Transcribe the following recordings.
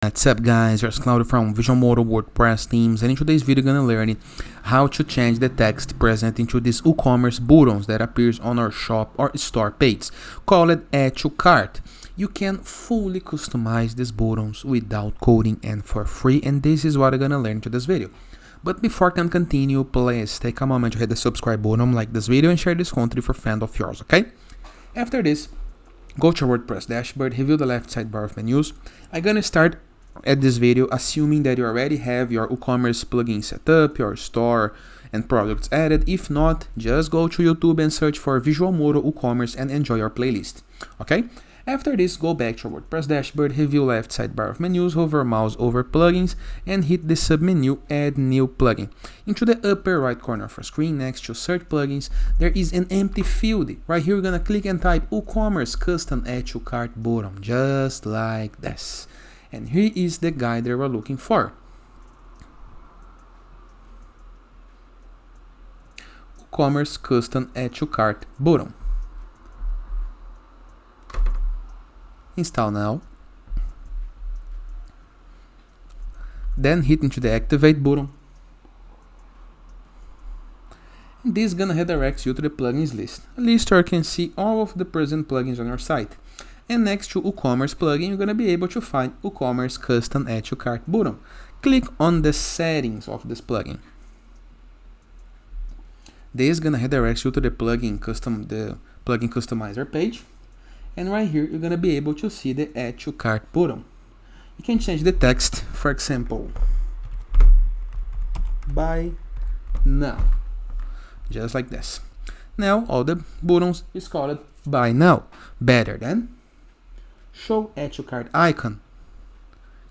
What's up guys, here's Claudio from Visualmodo WordPress themes, and in today's video we're gonna learn how to change the text present into these WooCommerce buttons that appears on our shop or store page, called Add to Cart. You can fully customize these buttons without coding and for free, and this is what we're gonna learn in this video. But before I can continue, please take a moment to hit the subscribe button, like this video, and share this content for friends of yours, okay? After this, go to your WordPress dashboard, review the left sidebar of menus. I'm gonna start at this video assuming that you already have your WooCommerce plugin set up, your store and products added. If not, just go to YouTube and search for Visualmodo WooCommerce and enjoy your playlist. Okay? After this, go back to your WordPress dashboard, review left sidebar of menus, hover mouse over plugins, and hit the submenu Add New Plugin. Into the upper right corner of your screen, next to Search Plugins, there is an empty field. Right here, you're gonna click and type WooCommerce Custom Add to Cart button, just like this. And here is the guide that we're looking for. WooCommerce Custom Add to Cart button. Install now. Then hit into the Activate button. And this is gonna redirect you to the plugins list. A list where you can see all of the present plugins on your site. And next to WooCommerce plugin, you're going to be able to find WooCommerce Custom Add to Cart button. Click on the settings of this plugin. This is going to redirect you to the plugin customizer page. And right here, you're going to be able to see the Add to Cart button. You can change the text, for example, buy now, just like this. Now, all the buttons is called buy now, better than show Add to Cart icon.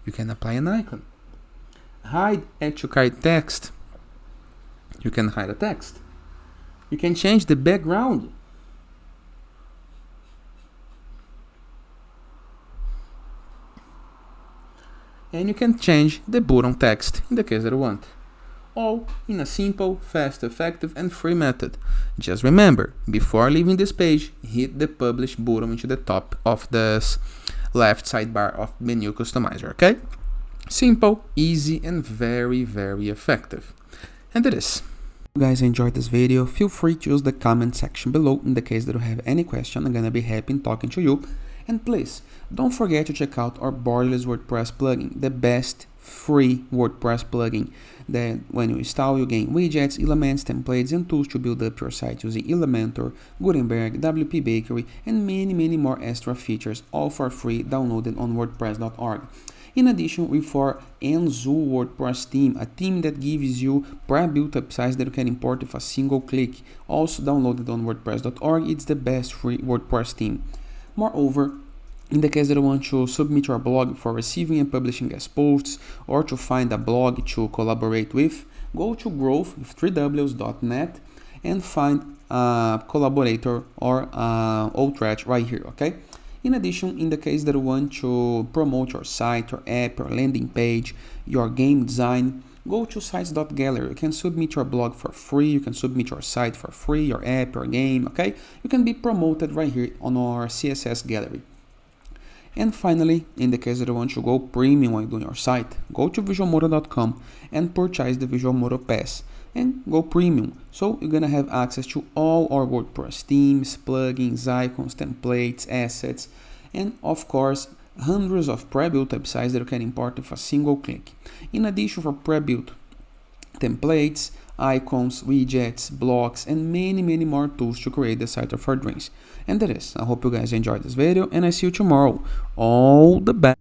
You can apply an icon. Hide Add to Cart text. You can hide a text. You can change the background. And you can change the button text in the case that you want. All in a simple, fast, effective, and free method. Just remember, before leaving this page, hit the Publish button into the top of this left sidebar of menu customizer, okay? Simple, easy, and very, very effective. And it is. If you guys enjoyed this video, feel free to use the comment section below in the case that you have any question. I'm gonna be happy in talking to you. And please, don't forget to check out our borderless WordPress plugin, the best free WordPress plugin that when you install you gain widgets, elements, templates, and tools to build up your site using Elementor, Gutenberg, WP Bakery, and many more extra features, all for free, downloaded on WordPress.org. In addition, with our Enzo WordPress theme, a theme that gives you pre-built up sites that you can import with a single click, also downloaded on WordPress.org. It's the best free WordPress theme. Moreover, in the case that you want to submit your blog for receiving and publishing guest posts, or to find a blog to collaborate with, go to growth3ws.net and find a collaborator or Outreach right here, okay? In addition, in the case that you want to promote your site, your app, your landing page, your game design, go to sites.gallery. You can submit your blog for free, you can submit your site for free, your app, your game, okay? You can be promoted right here on our CSS gallery. And finally, in the case that you want to go premium when doing your site, go to visualmodo.com and purchase the Visualmodo Pass and go premium. So you're gonna have access to all our WordPress themes, plugins, icons, templates, assets, and of course, hundreds of pre-built websites that you can import with a single click. In addition, for pre-built templates, icons, widgets, blocks, and many more tools to create the site of our dreams. And that is. I hope you guys enjoyed this video, and I see you tomorrow. All the best.